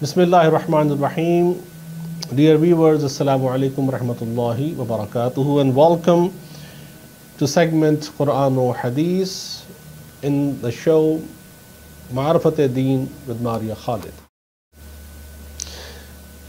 Bismillahirrahmanirrahim. Dear viewers, Assalamu alaikum warahmatullahi wabarakatuh, and welcome to segment Quran or Hadith in the show Ma'rifat Deen with Maria Khalid.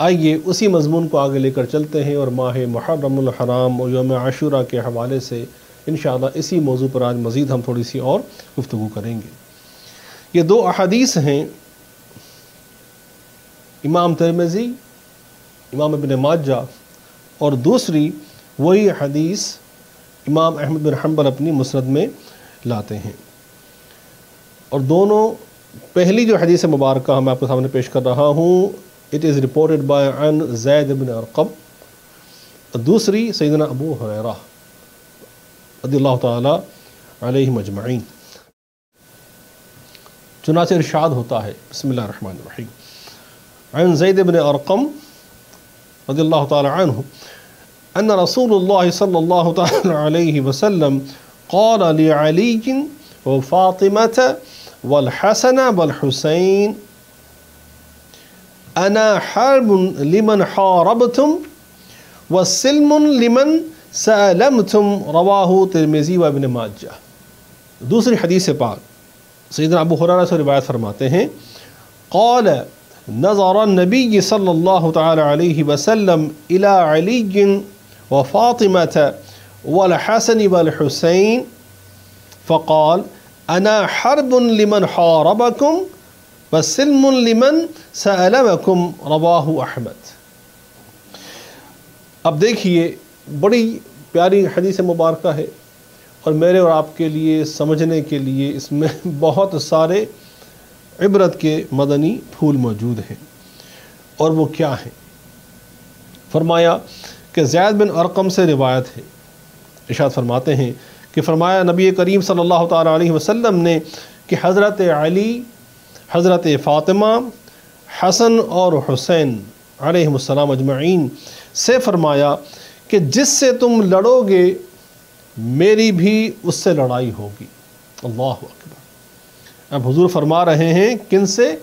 آئیے اسی مضمون کو آگے لے کر چلتے ہیں اور ماہ محرم الحرام اور یوم عاشورہ کے حوالے سے انشاءاللہ اسی موضوع پر آج مزید ہم تھوڑی سی اور گفتگو کریں گے۔ یہ دو احادیث ہیں، امام ترمذی، امام ابن ماجہ، اور دوسری وہی حدیث امام احمد بن حنبل اپنی مسند میں لاتے ہیں، اور دونوں پہلی جو حدیث مبارکہ میں آپ کے سامنے پیش کر رہا ہوں it is reported by عن زید بن ارقم، دوسری سیدنا ابو ہریرہ رضی اللہ تعالی علیہم اجمعین۔ چنانچہ ارشاد ہوتا ہے، بسم اللہ الرحمن الرحیم، عن زید بن ارقم رضی اللہ تعالی عنہ ان رسول اللہ صلی اللہ تعالی علیہ وسلم قال لعلی وفاطمة والحسن والحسین انا حرب لمن حاربتم وسلم لمن سألمتم، رواہ ترمذی و ابن ماجہ۔ دوسری حدیث پاک سیدنا ابو ہریرہ سے روایت فرماتے ہیں، قال نظر النبی صلی اللہ تعالی علیہ وسلم الى علی وفاطمة والحسن والحسین فقال انا حرب لمن حاربکم وسلم لمن سألمکم، رواہ احمد۔ اب دیکھیے بڑی پیاری حدیث مبارکہ ہے، اور میرے اور آپ کے لیے سمجھنے کے لیے اس میں بہت سارے عبرت کے مدنی پھول موجود ہیں، اور وہ کیا ہیں؟ فرمایا کہ زید بن ارقم سے روایت ہے، ارشاد فرماتے ہیں کہ فرمایا نبی کریم صلی اللہ تعالی علیہ وسلم نے کہ حضرت علی، حضرت فاطمہ، حسن اور حسین علیہم السلام اجمعین سے فرمایا کہ جس سے تم لڑو گے میری بھی اس سے لڑائی ہوگی۔ اللہ اکبر۔ اب حضور فرما رہے ہیں کن سے؟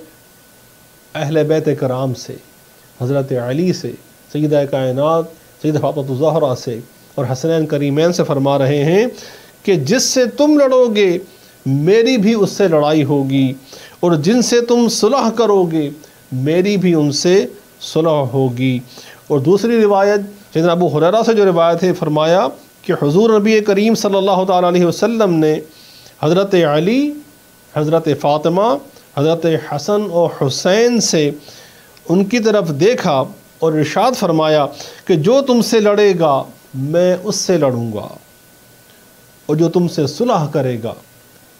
اہل بیت کرام سے، حضرت علی سے، سیدہ کائنات سیدہ فاطمہ الزہرا سے، اور حسنین کریمین سے فرما رہے ہیں کہ جس سے تم لڑو گے میری بھی اس سے لڑائی ہوگی، اور جن سے تم صلح کرو گے میری بھی ان سے صلح ہوگی۔ اور دوسری روایت سیدنا ابو ہریرہ سے جو روایت ہے، فرمایا کہ حضور نبی کریم صلی اللہ تعالی علیہ وسلم نے حضرت علی، حضرت فاطمہ، حضرت حسن اور حسین سے ان کی طرف دیکھا اور ارشاد فرمایا کہ جو تم سے لڑے گا میں اس سے لڑوں گا، اور جو تم سے صلح کرے گا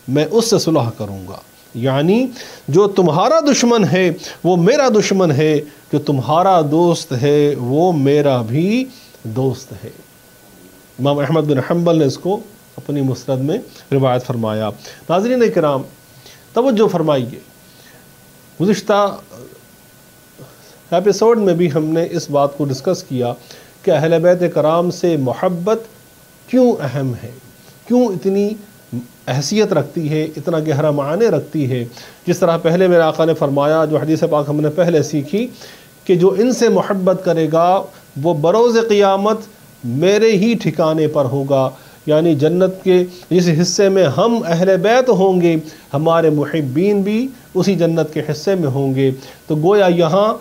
میں اس سے صلح کروں گا۔ یعنی جو تمہارا دشمن ہے وہ میرا دشمن ہے، جو تمہارا دوست ہے وہ میرا بھی دوست ہے۔ امام احمد بن حنبل نے اس کو اپنی مسند میں روایت فرمایا۔ ناظرین کرام توجہ فرمائیے، گزشتہ ایپیسوڈ میں بھی ہم نے اس بات کو ڈسکس کیا کہ اہل بیت کرام سے محبت کیوں اہم ہے، کیوں اتنی حیثیت رکھتی ہے، اتنا گہرا معنی رکھتی ہے۔ جس طرح پہلے میرے آقا نے فرمایا، جو حدیث پاک ہم نے پہلے سیکھی، کہ جو ان سے محبت کرے گا وہ بروز قیامت میرے ہی ٹھکانے پر ہوگا، یعنی جنت کے جس حصے میں ہم اہل بیت ہوں گے ہمارے محبین بھی اسی جنت کے حصے میں ہوں گے۔ تو گویا یہاں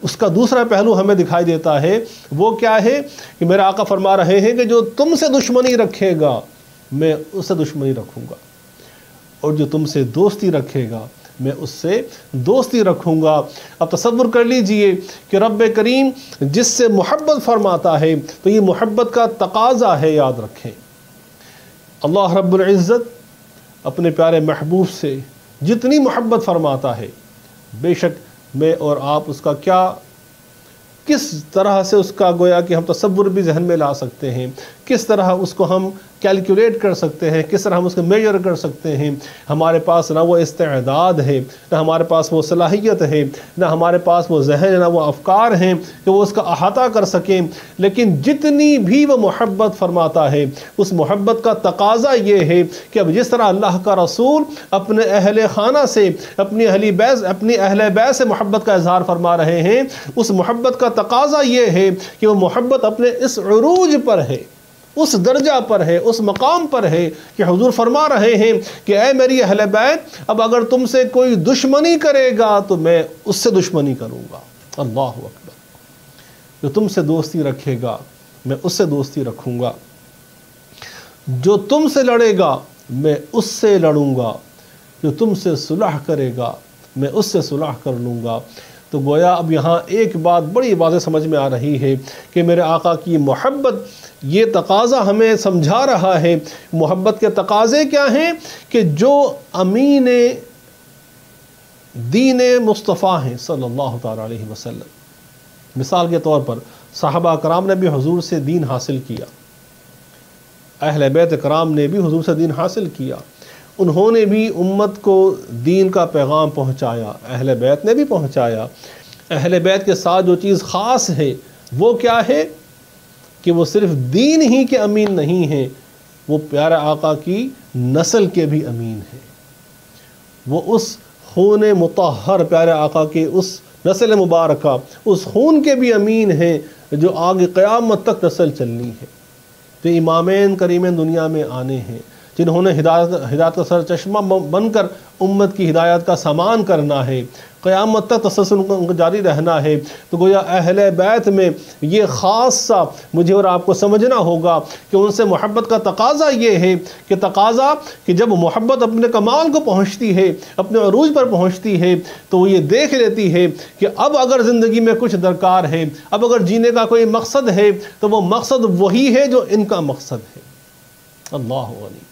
اس کا دوسرا پہلو ہمیں دکھائی دیتا ہے، وہ کیا ہے کہ میرا آقا فرما رہے ہیں کہ جو تم سے دشمنی رکھے گا میں اس سے دشمنی رکھوں گا، اور جو تم سے دوستی رکھے گا میں اس سے دوستی رکھوں گا۔ اب تصور کر لیجئے کہ رب کریم جس سے محبت فرماتا ہے تو یہ محبت کا تقاضا ہے، یاد رکھیں۔ اللہ رب العزت اپنے پیارے محبوب سے جتنی محبت فرماتا ہے، بے شک میں اور آپ اس کا کس طرح سے اس کا گویا کہ ہم تصور بھی ذہن میں لا سکتے ہیں، کس طرح اس کو ہم کیلکولیٹ کر سکتے ہیں، کس طرح ہم اس کو میجر کر سکتے ہیں۔ ہمارے پاس نہ وہ استعداد ہے، نہ ہمارے پاس وہ صلاحیت ہے، نہ ہمارے پاس وہ ذہن، نہ وہ افکار ہیں کہ وہ اس کا احاطہ کر سکیں، لیکن جتنی بھی وہ محبت فرماتا ہے اس محبت کا تقاضا یہ ہے کہ اب جس طرح اللہ کا رسول اپنے اہل خانہ سے، اپنی اہل بیت سے محبت کا اظہار فرما رہے ہیں، اس محبت کا تقاضا یہ ہے کہ وہ محبت اپنے اس عروج پر ہے، اس درجہ پر ہے، اس مقام پر ہے کہ حضور فرما رہے ہیں کہ اے میری اہل بیت، اب اگر تم سے کوئی دشمنی کرے گا تو میں اس سے دشمنی کروں گا۔ اللہ اکبر. جو تم سے دوستی رکھے گا میں اس سے دوستی رکھوں گا، جو تم سے لڑے گا میں اس سے لڑوں گا، جو تم سے صلح کرے گا میں اس سے صلح کر لوں گا. تو گویا اب یہاں ایک بات بڑی واضح سمجھ میں آ رہی ہے کہ میرے آقا کی محبت، یہ تقاضا ہمیں سمجھا رہا ہے. محبت کے تقاضے کیا ہیں؟ کہ جو امین دین مصطفیٰ ہیں صلی اللہ تعالیٰ علیہ وسلم. مثال کے طور پر صحابہ کرام نے بھی حضور سے دین حاصل کیا، اہل بیت کرام نے بھی حضور سے دین حاصل کیا، انہوں نے بھی امت کو دین کا پیغام پہنچایا، اہل بیت نے بھی پہنچایا. اہل بیت کے ساتھ جو چیز خاص ہے وہ کیا ہے؟ کہ وہ صرف دین ہی کے امین نہیں ہیں، وہ پیارے آقا کی نسل کے بھی امین ہیں. وہ اس خون مطہر پیارے آقا کے اس نسل مبارکہ، اس خون کے بھی امین ہیں جو آگے قیامت تک نسل چلنی ہے. جو امامین کریمین دنیا میں آنے ہیں، جنہوں نے ہدایت کا سر چشمہ بن کر امت کی ہدایت کا سامان کرنا ہے، قیامت تک تسلسل ان کو جاری رہنا ہے. تو گویا اہل بیت میں یہ خاص سا مجھے اور آپ کو سمجھنا ہوگا کہ ان سے محبت کا تقاضا یہ ہے کہ جب محبت اپنے کمال کو پہنچتی ہے، اپنے عروج پر پہنچتی ہے، تو وہ یہ دیکھ لیتی ہے کہ اب اگر زندگی میں کچھ درکار ہے، اب اگر جینے کا کوئی مقصد ہے تو وہ مقصد وہی ہے جو ان کا مقصد ہے. اللہ علی.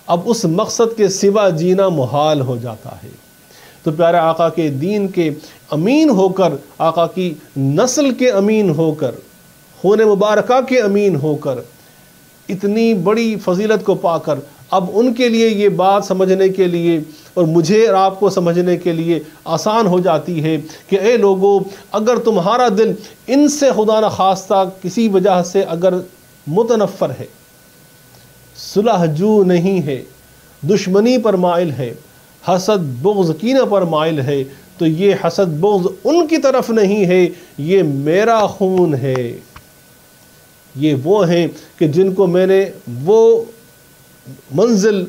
اب اس مقصد کے سوا جینا محال ہو جاتا ہے. تو پیارے آقا کے دین کے امین ہو کر، آقا کی نسل کے امین ہو کر، خون مبارکہ کے امین ہو کر، اتنی بڑی فضیلت کو پا کر، اب ان کے لیے یہ بات سمجھنے کے لیے اور مجھے اور آپ کو سمجھنے کے لیے آسان ہو جاتی ہے کہ اے لوگو، اگر تمہارا دل ان سے خدا نخواستہ کسی وجہ سے اگر متنفر ہے، صلح جو نہیں ہے، دشمنی پر مائل ہے، حسد بغض کینہ پر مائل ہے، تو یہ حسد بغض ان کی طرف نہیں ہے، یہ میرا خون ہے. یہ وہ ہیں کہ جن کو میں نے وہ منزل،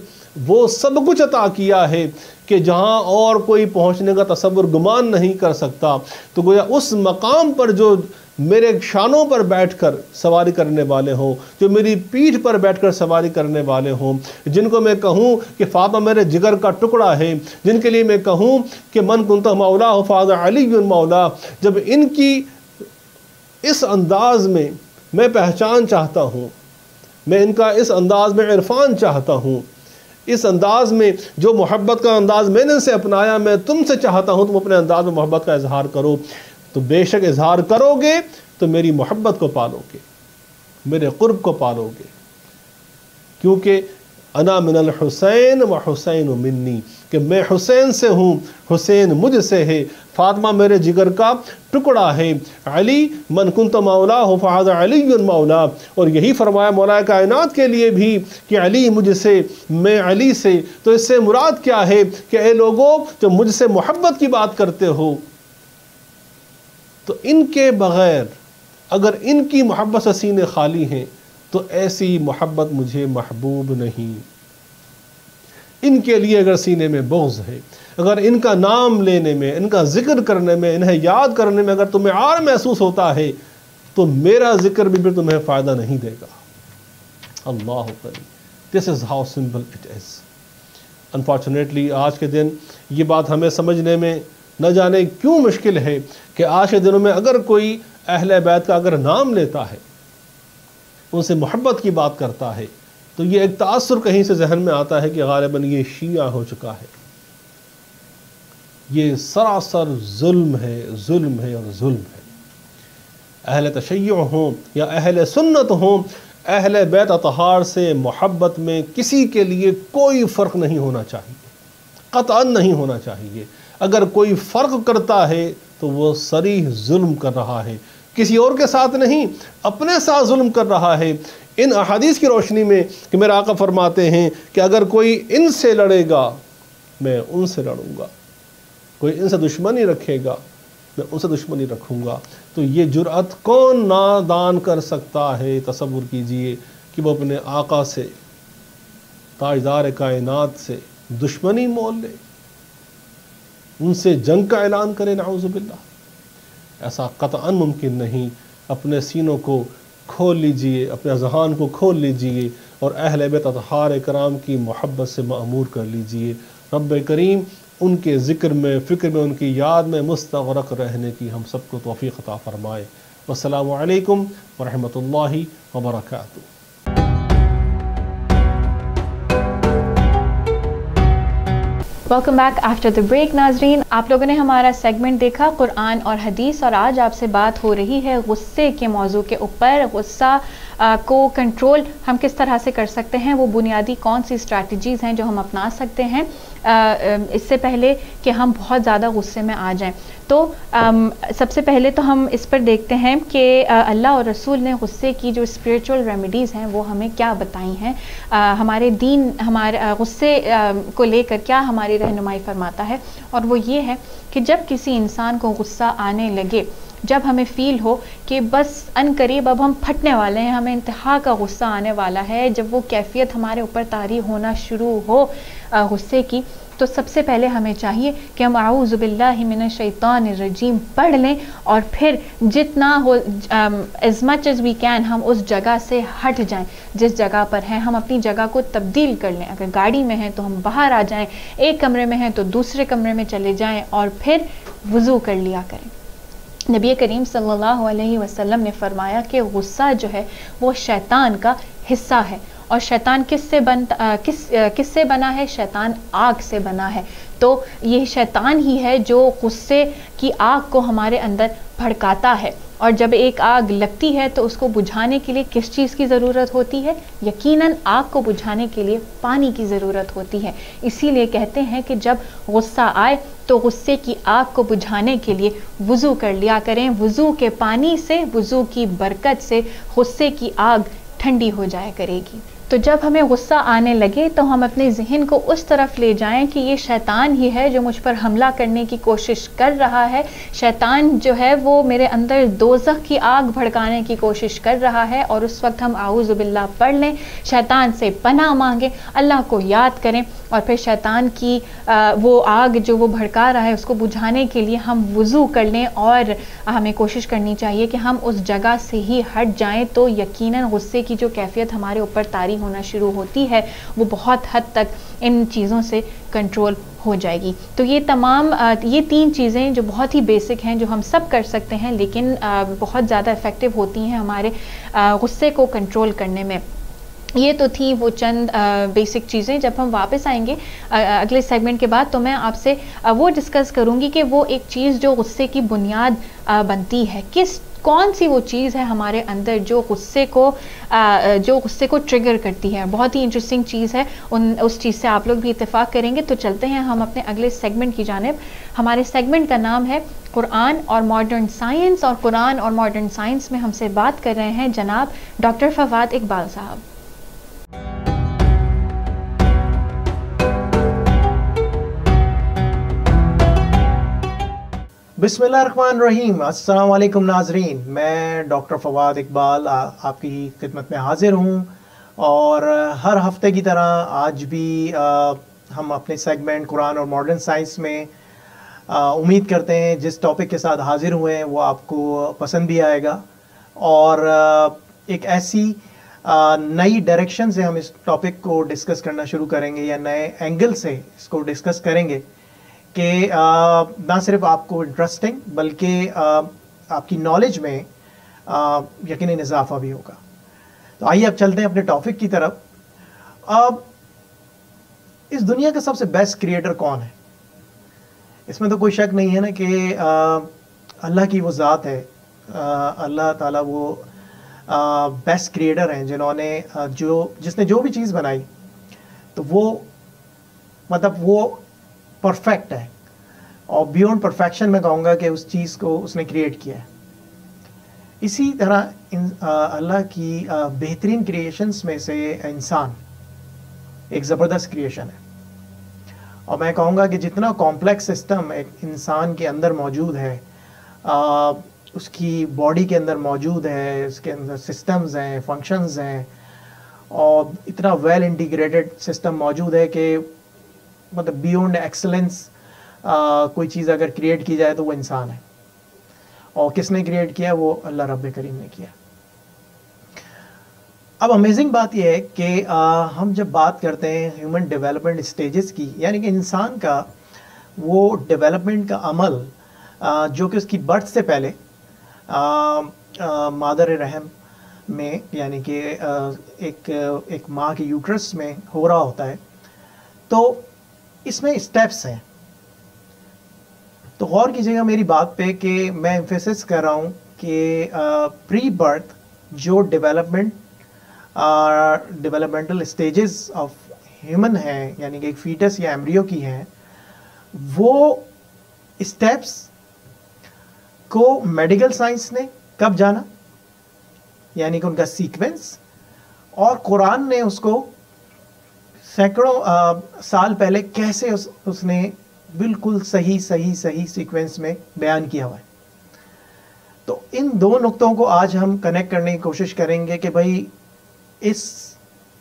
وہ سب کچھ عطا کیا ہے کہ جہاں اور کوئی پہنچنے کا تصور گمان نہیں کر سکتا. تو گویا اس مقام پر جو میرے شانوں پر بیٹھ کر سواری کرنے والے ہوں، جو میری پیٹھ پر بیٹھ کر سواری کرنے والے ہوں، جن کو میں کہوں کہ فاطمہ میرے جگر کا ٹکڑا ہے، جن کے لیے میں کہوں کہ من کنت مولا فاذا علی مولا، جب ان کی اس انداز میں پہچان چاہتا ہوں، میں ان کا اس انداز میں عرفان چاہتا ہوں، اس انداز میں جو محبت کا انداز میں نے ان سے اپنایا، میں تم سے چاہتا ہوں تم اپنے انداز میں محبت کا اظہار کرو، تو بے شک اظہار کرو گے تو میری محبت کو پالو گے، میرے قرب کو پالو گے. کیونکہ انا من الحسین و حسین منی، کہ میں حسین سے ہوں، حسین مجھ سے ہے، فاطمہ میرے جگر کا ٹکڑا ہے، علی من کنت مولا فہذا علی مولا. اور یہی فرمایا مولا کائنات کے لیے بھی کہ علی مجھ سے، میں علی سے. تو اس سے مراد کیا ہے کہ اے لوگوں جو مجھ سے محبت کی بات کرتے ہو، تو ان کے بغیر اگر ان کی محبت سے سینے خالی ہیں تو ایسی محبت مجھے محبوب نہیں. ان کے لیے اگر سینے میں بغض ہے، اگر ان کا نام لینے میں، ان کا ذکر کرنے میں، انہیں یاد کرنے میں اگر تمہیں عار محسوس ہوتا ہے تو میرا ذکر بھی پھر تمہیں فائدہ نہیں دے گا. اللہ کریم. This is how simple it is. Unfortunately آج کے دن یہ بات ہمیں سمجھنے میں نہ جانے کیوں مشکل ہے کہ آج کے دنوں میں اگر کوئی اہل بیت کا اگر نام لیتا ہے، ان سے محبت کی بات کرتا ہے، تو یہ ایک تاثر کہیں سے ذہن میں آتا ہے کہ غالباً یہ شیعہ ہو چکا ہے. یہ سراسر ظلم ہے، ظلم ہے اور ظلم ہے. اہل تشیع ہوں یا اہل سنت ہوں، اہل بیت اطہار سے محبت میں کسی کے لیے کوئی فرق نہیں ہونا چاہیے، قطعاً نہیں ہونا چاہیے. اگر کوئی فرق کرتا ہے تو وہ صریح ظلم کر رہا ہے، کسی اور کے ساتھ نہیں، اپنے ساتھ ظلم کر رہا ہے. ان احادیث کی روشنی میں کہ میرے آقا فرماتے ہیں کہ اگر کوئی ان سے لڑے گا میں ان سے لڑوں گا، کوئی ان سے دشمنی رکھے گا میں ان سے دشمنی رکھوں گا. تو یہ جرأت کون نادان کر سکتا ہے؟ تصور کیجئے کہ وہ اپنے آقا سے، تاجدار کائنات سے دشمنی مول لے، ان سے جنگ کا اعلان کرے، نعوذ باللہ. ایسا قطعاً ممکن نہیں. اپنے سینوں کو کھول لیجئے, اپنے اذہان کو کھول لیجئے اور اہل بیت اطہار کرام کی محبت سے معمور کر لیجئے. رب کریم ان کے ذکر میں, فکر میں, ان کی یاد میں مستغرق رہنے کی ہم سب کو توفیق عطا فرمائے. والسلام علیکم ورحمۃ اللہ وبرکاتہ. Welcome back after the break. ناظرین, آپ لوگوں نے ہمارا سیگمنٹ دیکھا قرآن اور حدیث, اور آج آپ سے بات ہو رہی ہے غصے کے موضوع کے اوپر. غصہ کو کنٹرول ہم کس طرح سے کر سکتے ہیں, وہ بنیادی کون سی اسٹریٹجیز ہیں جو ہم اپنا سکتے ہیں اس سے پہلے کہ ہم بہت زیادہ غصے میں آ جائیں. تو سب سے پہلے تو ہم اس پر دیکھتے ہیں کہ اللہ اور رسول نے غصے کی جو اسپریچول ریمیڈیز ہیں وہ ہمیں کیا بتائی ہیں. ہمارے دین ہمارے غصے کو لے کر کیا ہماری رہنمائی فرماتا ہے, اور وہ یہ ہے کہ جب کسی انسان کو غصہ آنے لگے, جب ہمیں فیل ہو کہ بس ان قریب اب ہم پھٹنے والے ہیں, ہمیں انتہا کا غصہ آنے والا ہے, جب وہ کیفیت ہمارے اوپر طاری ہونا شروع ہو غصے کی, تو سب سے پہلے ہمیں چاہیے کہ ہم اعوذ باللہ من الشیطان الرجیم پڑھ لیں, اور پھر جتنا ہو as much as we can ہم اس جگہ سے ہٹ جائیں جس جگہ پر ہیں. ہم اپنی جگہ کو تبدیل کر لیں. اگر گاڑی میں ہیں تو ہم باہر آ جائیں, ایک کمرے میں ہیں تو دوسرے کمرے میں چلے جائیں, اور پھر وضو کر لیا کریں. نبی کریم صلی اللہ علیہ وسلم نے فرمایا کہ غصہ جو ہے وہ شیطان کا حصہ ہے, اور شیطان کس سے بنا ہے؟ شیطان آگ سے بنا ہے. تو یہ شیطان ہی ہے جو غصے کی آگ کو ہمارے اندر بھڑکاتا ہے, اور جب ایک آگ لگتی ہے تو اس کو بجھانے کے لیے کس چیز کی ضرورت ہوتی ہے؟ یقیناً آگ کو بجھانے کے لیے پانی کی ضرورت ہوتی ہے. اسی لیے کہتے ہیں کہ جب غصہ آئے تو غصے کی آگ کو بجھانے کے لیے وضو کر لیا کریں. وضو کے پانی سے, وضو کی برکت سے غصے کی آگ ٹھنڈی ہو جایا کرے گی. تو جب ہمیں غصہ آنے لگے تو ہم اپنے ذہن کو اس طرف لے جائیں کہ یہ شیطان ہی ہے جو مجھ پر حملہ کرنے کی کوشش کر رہا ہے. شیطان جو ہے وہ میرے اندر دوزخ کی آگ بھڑکانے کی کوشش کر رہا ہے, اور اس وقت ہم اعوذ باللہ پڑھ لیں, شیطان سے پناہ مانگیں, اللہ کو یاد کریں, اور پھر شیطان کی وہ آگ جو وہ بھڑکا رہا ہے اس کو بجھانے کے لیے ہم وضو کر لیں, اور ہمیں کوشش کرنی چاہیے کہ ہم اس جگہ سے ہی ہٹ جائیں. تو یقیناً غصے کی جو کیفیت ہمارے اوپر طاری ہونا شروع ہوتی ہے وہ بہت حد تک ان چیزوں سے کنٹرول ہو جائے گی. تو یہ تین چیزیں جو بہت ہی بیسک ہیں, جو ہم سب کر سکتے ہیں, لیکن بہت زیادہ افیکٹو ہوتی ہیں ہمارے غصے کو کنٹرول کرنے میں. یہ تو تھی وہ چند بیسک چیزیں. جب ہم واپس آئیں گے اگلے سیگمنٹ کے بعد تو میں آپ سے وہ ڈسکس کروں گی کہ وہ ایک چیز جو غصے کی بنیاد بنتی ہے, کون سی وہ چیز ہے ہمارے اندر جو غصے کو ٹریگر کرتی ہے. بہت ہی انٹرسٹنگ چیز ہے, اس چیز سے آپ لوگ بھی اتفاق کریں گے. تو چلتے ہیں ہم اپنے اگلے سیگمنٹ کی جانب. ہمارے سیگمنٹ کا نام ہے قرآن اور ماڈرن سائنس, اور قرآن اور ماڈرن سائنس میں ہم سے بات کر رہے ہیں جناب ڈاکٹر فواد اقبال صاحب. بسم اللہ الرحمن الرحیم. السلام علیکم ناظرین, میں ڈاکٹر فواد اقبال آپ کی خدمت میں حاضر ہوں, اور ہر ہفتے کی طرح آج بھی ہم اپنے سیگمنٹ قرآن اور ماڈرن سائنس میں امید کرتے ہیں جس ٹاپک کے ساتھ حاضر ہوئے ہیں وہ آپ کو پسند بھی آئے گا, اور ایک ایسی نئی ڈائریکشن سے ہم اس ٹاپک کو ڈسکس کرنا شروع کریں گے, یا نئے اینگل سے اس کو ڈسکس کریں گے کہ نہ صرف آپ کو انٹرسٹنگ بلکہ آپ کی نالج میں یقیناً اضافہ بھی ہوگا. تو آئیے اب چلتے ہیں اپنے ٹاپک کی طرف. اب اس دنیا کا سب سے بیسٹ کریٹر کون ہے؟ اس میں تو کوئی شک نہیں ہے نا کہ اللہ کی وہ ذات ہے. اللہ تعالیٰ وہ بیسٹ کریٹر ہیں جنہوں نے جس نے جو بھی چیز بنائی تو وہ پرفیکٹ ہے, اور بیونڈ پرفیکشن میں کہوں گا کہ اس چیز کو اس نے کریٹ کیا ہے. اسی طرح اللہ کی بہترین کریشنز میں سے انسان ایک زبردست کریشن ہے, اور میں کہوں گا کہ جتنا کمپلیکس سسٹم ایک انسان کے اندر موجود ہے, اس کی باڈی کے اندر موجود ہے, اس کے اندر سسٹمز ہیں, فنکشنز ہیں, اور اتنا ویل انٹیگریٹڈ سسٹم موجود ہے کہ بیونڈ ایکسلنس کوئی چیز اگر کریٹ کی جائے تو وہ انسان ہے. اور کس نے کریٹ کیا؟ وہ اللہ رب کریم نے کیا. اب امیزنگ بات یہ ہے کہ ہم جب بات کرتے ہیں ہیومن ڈیولپمنٹ اسٹیجز کی، یعنی کہ انسان کا وہ ڈیولپمنٹ کا عمل جو کہ اس کی برتھ سے پہلے مادر رحم میں، یعنی کہ ایک ماں کے یوٹرس میں ہو رہا ہوتا ہے، تو اس میں اسٹیپس ہیں. تو غور کیجیے گا میری بات پہ کہ میں ایمفیسس کر رہا ہوں کہ پری برتھ جو ڈیولپمنٹل اسٹیجز آف ہیومن ہیں، یعنی کہ ایک فیٹس یا ایمبریو کی ہیں، وہ اسٹیپس کو میڈیکل سائنس نے کب جانا، یعنی کہ ان کا سیکوینس، اور قرآن نے اس کو سینکڑوں سال پہلے کیسے اس نے بالکل صحیح سیکوینس میں بیان کیا ہوا ہے. تو ان دو نقطوں کو آج ہم کنیکٹ کرنے کی کوشش کریں گے کہ بھائی اس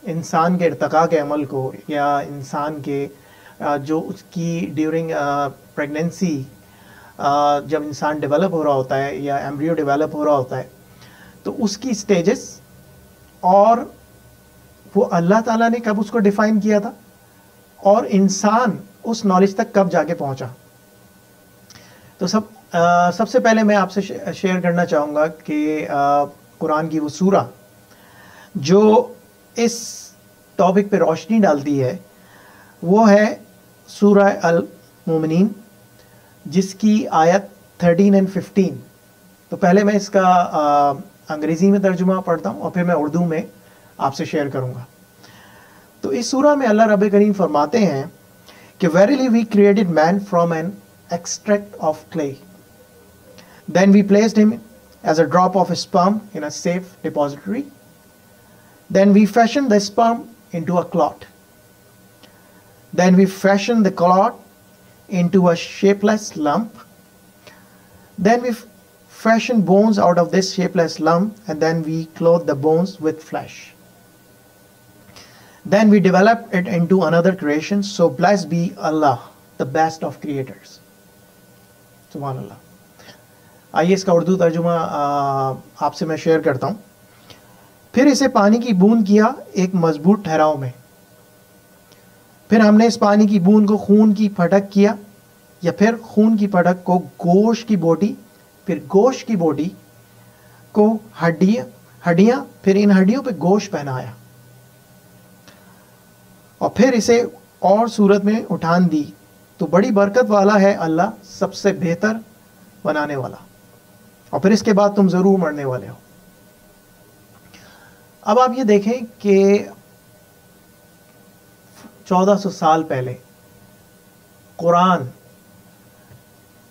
انسان کے ارتقاء کے عمل کو، یا انسان کے جو اس کی ڈیورنگ پریگنینسی جب انسان ڈیولپ ہو رہا ہوتا ہے یا ایمبریو ڈیولپ ہو رہا ہوتا ہے، تو اس کی سٹیجز اور وہ اللہ تعالیٰ نے کب اس کو ڈیفائن کیا تھا، اور انسان اس نالج تک کب جا کے پہنچا. تو سب سے پہلے میں آپ سے شیئر کرنا چاہوں گا کہ قرآن کی وہ سورہ جو اس ٹاپک پہ روشنی ڈالتی ہے وہ ہے سورہ المومنین، جس کی آیت 13 اور 15. تو پہلے میں اس کا انگریزی میں ترجمہ پڑھتا ہوں اور پھر میں اردو میں آپ سے شیئر کروں گا. تو اس سورہ میں اللہ رب کریم فرماتے ہیں کہ verily we created man from an extract of clay. Then we placed him as a drop of sperm in a safe depository. Then we fashioned the sperm into a clot. Then we fashioned the clot into a shapeless lump. Then we fashioned bones out of this shapeless lump, and then we clothed the bones with flesh. Then we developed it into another creation. So blessed be Allah, the best of creators. سبحان اللہ. آئیے اس کا اردو ترجمہ آپ سے میں share کرتا ہوں. پھر اسے پانی کی بوند کیا ایک مضبوط ٹھہراؤ میں. پھر ہم نے اس پانی کی بوند کو خون کی پھٹک کیا، یا پھر خون کی پھٹک کو گوشت کی بوٹی، پھر گوشت کی بوٹی کو ہڈیاں، پھر ان ہڈیوں پہ گوشت پہنایا، اور پھر اسے اور صورت میں اٹھان دی. تو بڑی برکت والا ہے اللہ، سب سے بہتر بنانے والا. اور پھر اس کے بعد تم ضرور مرنے والے ہو. اب آپ یہ دیکھیں کہ 1400 سال پہلے قرآن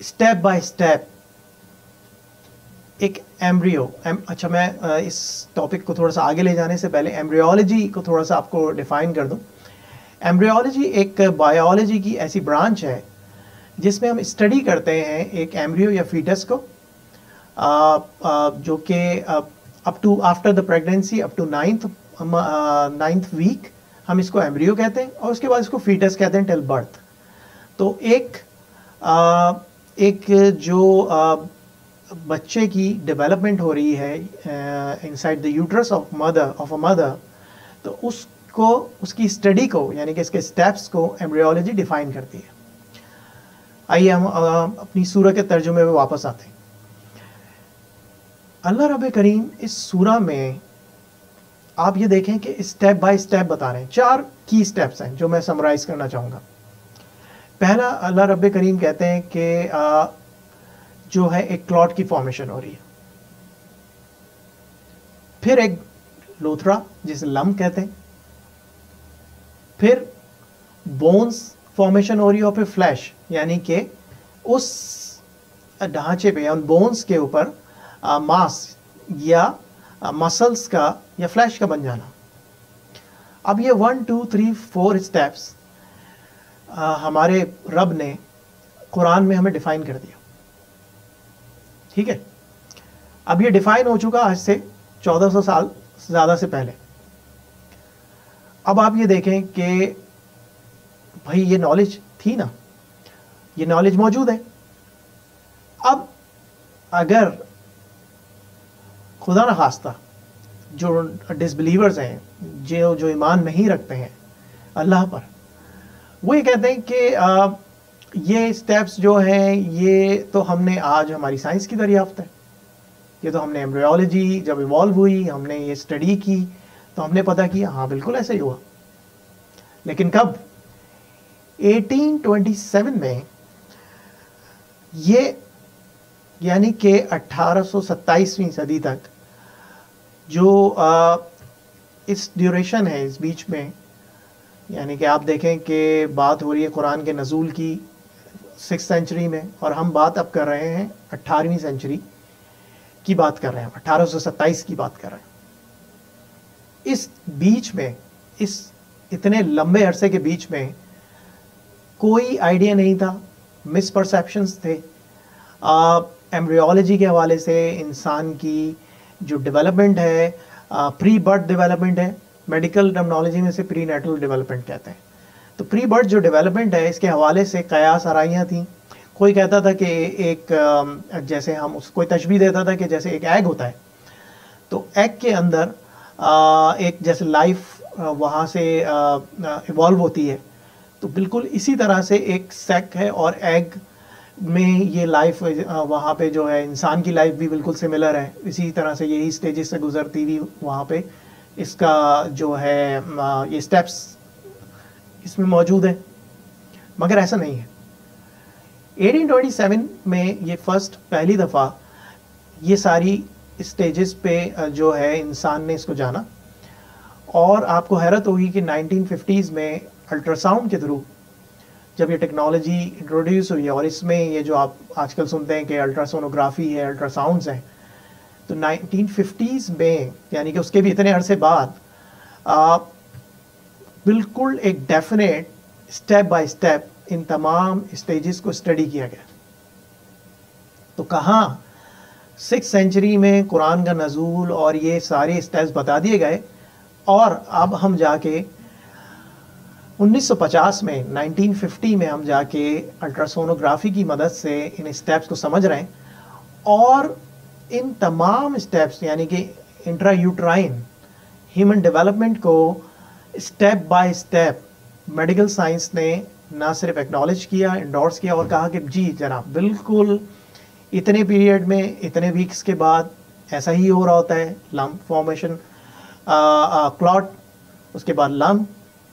اسٹیپ بائی اسٹیپ ایک ایمبریو، اچھا میں اس ٹاپک کو تھوڑا سا آگے لے جانے سے پہلے ایمبریولوجی کو تھوڑا سا آپ کو ڈیفائن کر دوں. ایمبریولوجی ایک بایولوجی کی ایسی برانچ ہے جس میں ہم اسٹڈی کرتے ہیں ایک ایمبریو یا فیٹس کو، جو کہ up to after the pregnancy up to 9th week ہم اس کو ایمبریو کہتے ہیں، اور اس کے بعد اس کو فیٹس کہتے ہیں ٹل برتھ. تو ایک جو بچے کی ڈیولپمنٹ ہو رہی ہے inside the uterus of a mother, تو اس کی اسٹڈی کو، یعنی کہ اس کے اسٹیپس کو ایمبریولوجی ڈیفائن کرتی ہے. آئیے ہم اپنی سورہ کے ترجمے میں واپس آتے ہیں. اللہ رب کریم اس سورہ میں آپ یہ دیکھیں کہ اسٹیپ بائی اسٹیپ بتا رہے ہیں. 4 کی اسٹیپس ہیں جو میں سمرائز کرنا چاہوں گا. پہلا اللہ رب کریم کہتے ہیں کہ جو ہے ایک کلاٹ کی فارمیشن ہو رہی ہے، پھر ایک لوتھرا جسے لمپ کہتے ہیں، پھر بونز فارمیشن ہو رہی ہے، اور پھر فلیش، یعنی کہ اس ڈھانچے پہ یا ان بونز کے اوپر ماس یا مسلس کا یا فلیش کا بن جانا. اب یہ 1 2 3 4 اسٹیپس ہمارے رب نے قرآن میں ہمیں ڈیفائن کر دیا. ٹھیک ہے، اب یہ ڈیفائن ہو چکا آج سے 1400 سال زیادہ سے پہلے. اب آپ یہ دیکھیں کہ بھائی یہ نالج تھی نا، یہ نالج موجود ہے. اب اگر خدا نخواستہ جو ڈسبلیورز ہیں، جو ایمان نہیں رکھتے ہیں اللہ پر، وہ یہ کہتے ہیں کہ یہ اسٹیپس جو ہیں یہ تو ہم نے آج ہماری سائنس کی دریافت ہے، یہ تو ہم نے ایمبریولوجی جب ایوالو ہوئی ہم نے یہ اسٹڈی کی تو ہم نے پتہ کیا ہاں بالکل ایسا ہی ہوا. لیکن کب؟ 1827 میں، یہ یعنی کہ 1827ویں صدی تک جو اس ڈیوریشن ہے، اس بیچ میں، یعنی کہ آپ دیکھیں کہ بات ہو رہی ہے قرآن کے نزول کی 6th سینچری میں، اور ہم بات اب کر رہے ہیں 18ویں سینچری کی بات کر رہے ہیں، 1827 کی بات کر رہے ہیں. اس بیچ میں، اس اتنے لمبے عرصے کے بیچ میں کوئی آئیڈیا نہیں تھا، مس پرسیپشنز تھے. ایمبریولوجی کے حوالے سے انسان کی جو ڈیولپمنٹ ہے، پری برتھ ڈیولپمنٹ ہے، میڈیکل ٹرمنالوجی میں سے پری نیٹل ڈیولپمنٹ کہتے ہیں. تو پری برتھ جو ڈیولپمنٹ ہے اس کے حوالے سے قیاس آرائیاں تھیں. کوئی کہتا تھا کہ ایک جیسے ہم اس کوئی تشبیہ دیتا تھا کہ جیسے ایک ایگ ہوتا ہے، تو ایگ کے اندر ایک جیسے لائف وہاں سے ایوالو ہوتی ہے، تو بالکل اسی طرح سے ایک سیک ہے اور ایگ میں یہ لائف وہاں پہ جو ہے انسان کی لائف بھی بالکل سملر ہے، اسی طرح سے یہی سٹیجز سے گزرتی ہوئی وہاں پہ اس کا جو ہے یہ سٹیپس اس میں موجود ہیں. مگر ایسا نہیں ہے. 1827 میں یہ پہلی دفعہ یہ ساری سٹیجز پہ جو ہے انسان نے اس کو جانا. اور آپ کو حیرت ہوگی کہ 1950s میں الٹرا ساؤنڈ کے تھرو جب یہ ٹیکنالوجی انٹروڈیوس ہوئی ہے، اور اس میں یہ جو آپ آج کل سنتے ہیں کہ الٹرا سونوگرافی ہے، الٹرا ساؤنڈز ہیں، تو 1950s میں یعنی کہ اس کے بھی اتنے عرصے بعد بالکل ایک definite step by step in تمام اسٹیجز کو اسٹڈی کیا گیا. تو کہاں 6th سینچری میں قرآن کا نزول اور یہ سارے اسٹیپس بتا دیے گئے، اور اب ہم جا کے 1950 میں 1950 میں ہم جا کے الٹراسونوگرافی کی مدد سے ان اسٹیپس کو سمجھ رہے ہیں. اور ان تمام اسٹیپس یعنی کہ انٹرا یوٹرائن ہیومن ڈیولپمنٹ کو step by step medical science نے نہ صرف ایکنالج کیا، انڈورس کیا اور کہا کہ جی جناب بالکل اتنے پیریڈ میں اتنے ویکس کے بعد ایسا ہی ہو رہا ہوتا ہے، لمپ فارمیشن، کلاٹ، اس کے بعد لمپ،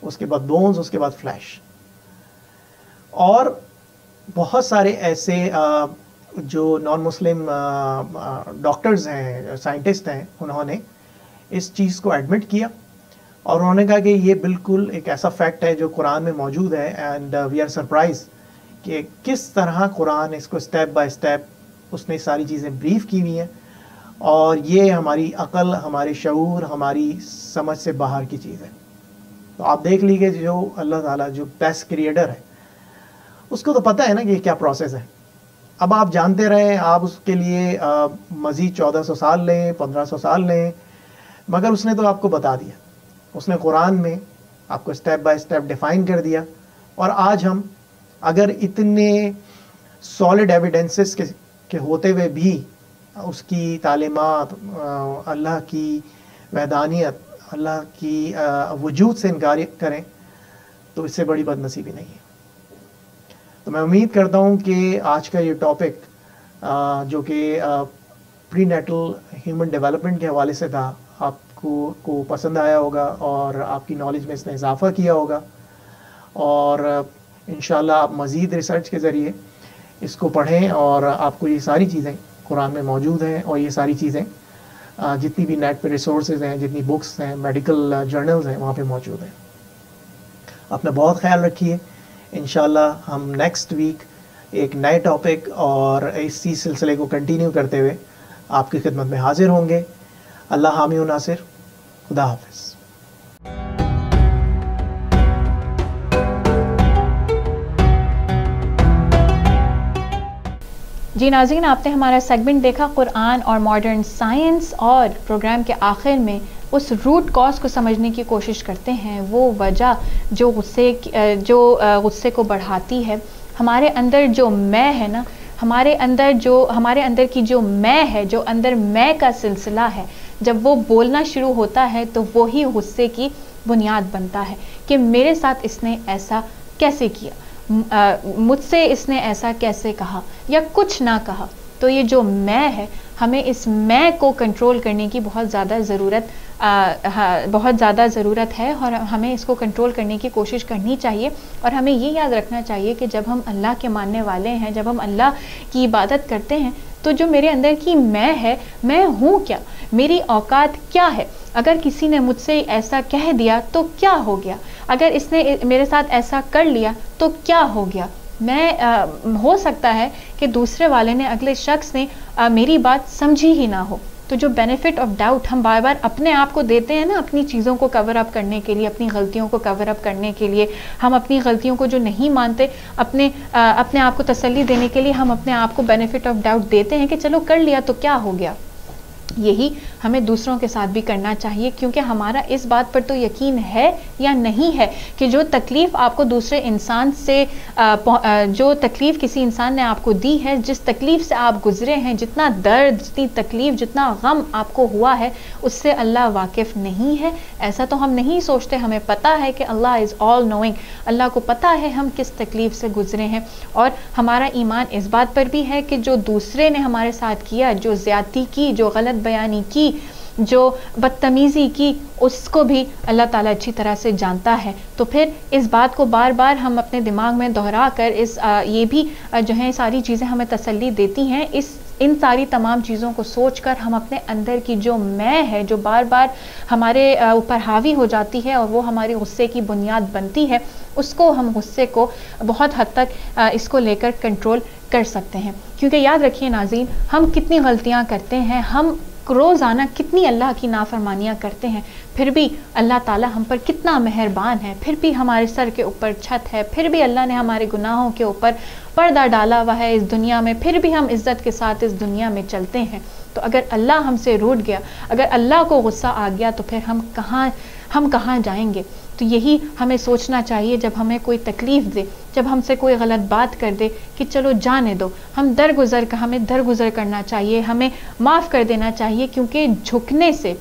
اس کے بعد بونز، اس کے بعد فلیش. اور بہت سارے ایسے جو نان مسلم ڈاکٹرز ہیں، سائنٹسٹ ہیں، انہوں نے اس چیز کو ایڈمٹ کیا اور انہوں نے کہا کہ یہ بالکل ایک ایسا فیکٹ ہے جو قرآن میں موجود ہے. اینڈ وی آر سرپرائز کہ کس طرح قرآن اس کو اسٹیپ بائی اسٹیپ اس نے ساری چیزیں بریف کی ہوئی ہیں، اور یہ ہماری عقل، ہمارے شعور، ہماری سمجھ سے باہر کی چیز ہے. تو آپ دیکھ لیجیے جو اللہ تعالیٰ جو بیسٹ کریٹر ہے اس کو تو پتہ ہے نا کہ یہ کیا پروسیس ہے. اب آپ جانتے رہیں، آپ اس کے لیے مزید 1400 سال لیں، 1500 سال لیں، مگر اس نے تو آپ کو بتا دیا. اس نے قرآن میں آپ کو اسٹیپ بائی اسٹیپ ڈیفائن کر دیا. اور آج ہم اگر اتنے سالڈ ایویڈنسز کے ہوتے ہوئے بھی اس کی تعلیمات، اللہ کی وحدانیت، اللہ کی وجود سے انکار کریں تو اس سے بڑی بد نصیبی نہیں ہے. تو میں امید کرتا ہوں کہ آج کا یہ ٹاپک جو کہ پری نیٹل ہیومن ڈیولپمنٹ کے حوالے سے تھا، آپ کو پسند آیا ہوگا اور آپ کی نالج میں اس نے اضافہ کیا ہوگا. اور انشاءاللہ آپ مزید ریسرچ کے ذریعے اس کو پڑھیں اور آپ کو یہ ساری چیزیں قرآن میں موجود ہیں، اور یہ ساری چیزیں جتنی بھی نیٹ پہ ریسورسز ہیں، جتنی بکس ہیں، میڈیکل جرنلز ہیں، وہاں پہ موجود ہیں. اپنا بہت خیال رکھیے. انشاءاللہ ہم نیکسٹ ویک ایک نئے ٹاپک اور اسی سلسلے کو کنٹینیو کرتے ہوئے آپ کی خدمت میں حاضر ہوں گے. اللہ حامی و ناصر. خدا حافظ. جی ناظرین، آپ نے ہمارا سیگمنٹ دیکھا قرآن اور ماڈرن سائنس، اور پروگرام کے آخر میں اس روٹ کاز کو سمجھنے کی کوشش کرتے ہیں، وہ وجہ جو غصے کو بڑھاتی ہے. ہمارے اندر جو میں ہے نا، ہمارے اندر کی جو میں ہے، جو اندر میں کا سلسلہ ہے، جب وہ بولنا شروع ہوتا ہے تو وہی غصے کی بنیاد بنتا ہے کہ میرے ساتھ اس نے ایسا کیسے کیا، مجھ سے اس نے ایسا کیسے کہا یا کچھ نہ کہا۔ تو یہ جو میں ہے، ہمیں اس میں کو کنٹرول کرنے کی بہت زیادہ ضرورت ہے، اور ہمیں اس کو کنٹرول کرنے کی کوشش کرنی چاہیے۔ اور ہمیں یہ یاد رکھنا چاہیے کہ جب ہم اللہ کے ماننے والے ہیں، جب ہم اللہ کی عبادت کرتے ہیں، تو جو میرے اندر کی میں ہے، میں ہوں کیا، میری اوقات کیا ہے، اگر کسی نے مجھ سے ایسا کہہ دیا تو کیا ہو گیا، اگر اس نے میرے ساتھ ایسا کر لیا تو کیا ہو گیا۔ میں ہو سکتا ہے کہ دوسرے والے نے، اگلے شخص نے میری بات سمجھی ہی نہ ہو۔ تو جو بینیفٹ آف ڈاؤٹ ہم بار بار اپنے آپ کو دیتے ہیں نا، اپنی چیزوں کو کور اپ کرنے کے لیے، اپنی غلطیوں کو کور اپ کرنے کے لیے، ہم اپنی غلطیوں کو جو نہیں مانتے، اپنے آپ کو تسلی دینے کے لیے ہم اپنے آپ کو بینیفٹ آف ڈاؤٹ دیتے ہیں کہ چلو کر لیا تو کیا ہو گیا۔ یہی ہمیں دوسروں کے ساتھ بھی کرنا چاہیے، کیونکہ ہمارا اس بات پر تو یقین ہے یا نہیں ہے کہ جو تکلیف آپ کو دوسرے انسان سے جو تکلیف کسی انسان نے آپ کو دی ہے، جس تکلیف سے آپ گزرے ہیں، جتنا درد، جتنی تکلیف، جتنا غم آپ کو ہوا ہے، اس سے اللہ واقف نہیں ہے۔ ایسا تو ہم نہیں سوچتے، ہمیں پتہ ہے کہ اللہ از آل نوئنگ، اللہ کو پتہ ہے ہم کس تکلیف سے گزرے ہیں۔ اور ہمارا ایمان اس بات پر بھی ہے کہ جو دوسرے نے ہمارے ساتھ کیا، جو زیادتی کی، جو غلط بیانی کی، جو بدتمیزی کی، اس کو بھی اللہ تعالیٰ اچھی طرح سے جانتا ہے۔ تو پھر اس بات کو بار بار ہم اپنے دماغ میں دہرا کر یہ بھی جو ہے ساری چیزیں ہمیں تسلی دیتی ہیں، ان ساری تمام چیزوں کو سوچ کر ہم اپنے اندر کی جو میں ہے، جو بار بار ہمارے اوپر حاوی ہو جاتی ہے اور وہ ہمارے غصے کی بنیاد بنتی ہے، اس کو ہم غصے کو بہت حد تک اس کو لے کر کنٹرول کر سکتے ہیں۔ کیونکہ یاد رکھیے ناظرین، ہم کتنی غلطیاں کرتے ہیں، ہم روزانہ کتنی اللہ کی نافرمانیاں کرتے ہیں، پھر بھی اللہ تعالیٰ ہم پر کتنا مہربان ہے، پھر بھی ہمارے سر کے اوپر چھت ہے، پھر بھی اللہ نے ہمارے گناہوں کے اوپر پردہ ڈالا ہوا ہے اس دنیا میں، پھر بھی ہم عزت کے ساتھ اس دنیا میں چلتے ہیں۔ تو اگر اللہ ہم سے روٹھ گیا، اگر اللہ کو غصہ آ گیا، تو پھر ہم کہاں جائیں گے؟ تو یہی ہمیں سوچنا چاہیے جب ہمیں کوئی تکلیف دے، جب ہم سے کوئی غلط بات کر دے، کہ چلو جانے دو، ہمیں درگزر کرنا چاہیے، ہمیں معاف کر دینا چاہیے، کیونکہ جھکنے سے،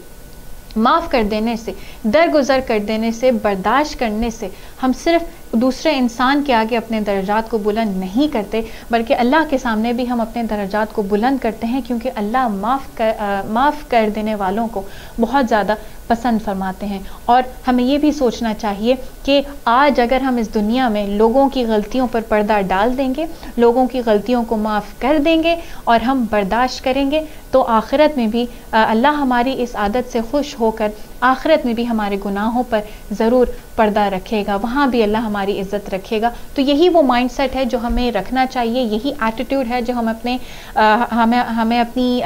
معاف کر دینے سے، درگزر کر دینے سے، برداشت کرنے سے ہم صرف دوسرے انسان کے آگے اپنے درجات کو بلند نہیں کرتے، بلکہ اللہ کے سامنے بھی ہم اپنے درجات کو بلند کرتے ہیں، کیونکہ اللہ معاف کر دینے والوں کو بہت زیادہ پسند فرماتے ہیں۔ اور ہمیں یہ بھی سوچنا چاہیے کہ آج اگر ہم اس دنیا میں لوگوں کی غلطیوں پر پردہ ڈال دیں گے، لوگوں کی غلطیوں کو معاف کر دیں گے اور ہم برداشت کریں گے، تو آخرت میں بھی اللہ ہماری اس عادت سے خوش ہو کر آخرت میں بھی ہمارے گناہوں پر ضرور پردہ رکھے گا، وہاں بھی اللہ ہماری عزت رکھے گا۔ تو یہی وہ مائنڈ سیٹ ہے جو ہمیں رکھنا چاہیے، یہی ایٹیٹیوڈ ہے جو ہمیں اپنی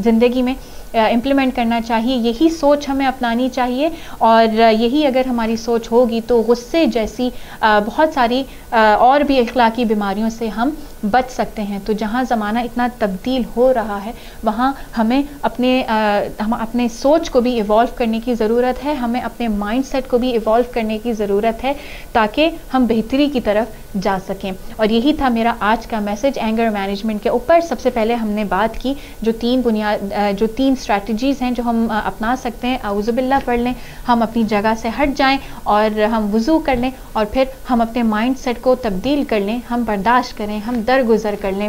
زندگی میں امپلیمنٹ کرنا چاہیے، یہی سوچ ہمیں اپنانی چاہیے، اور یہی اگر ہماری سوچ ہوگی تو غصے جیسی بہت ساری اور بھی اخلاقی بیماریوں سے ہم بچ سکتے ہیں۔ تو جہاں زمانہ اتنا تبدیل ہو رہا ہے، وہاں ہمیں اپنے سوچ کو بھی ایوالو کرنے کی ضرورت ہے، ہمیں اپنے مائنڈ سیٹ کو بھی ایوالو کرنے کی ضرورت ہے، تاکہ ہم بہتری کی طرف جا سکیں۔ اور یہی تھا میرا آج کا میسج اینگر مینجمنٹ کے اوپر۔ سب سے پہلے ہم نے بات کی جو تین اسٹریٹجیز ہیں جو ہم اپنا سکتے ہیں، اعوذ باللہ پڑھ لیں، ہم اپنی جگہ سے ہٹ جائیں اور ہم وضو کر لیں، اور پھر ہم اپنے مائنڈ سیٹ کو تبدیل کر لیں، ہم برداشت کریں، ہم درگزر کر لیں۔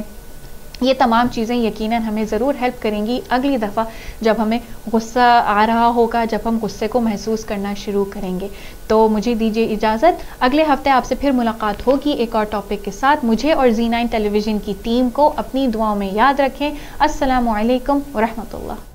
یہ تمام چیزیں یقیناً ہمیں ضرور ہیلپ کریں گی اگلی دفعہ جب ہمیں غصہ آ رہا ہوگا، جب ہم غصے کو محسوس کرنا شروع کریں گے۔ تو مجھے دیجیے اجازت، اگلے ہفتے آپ سے پھر ملاقات ہوگی ایک اور ٹاپک کے ساتھ۔ مجھے اور زی9 ٹیلی ویژن کی ٹیم کو اپنی دعاؤں میں یاد رکھیں۔ السلام علیکم ورحمۃ اللہ۔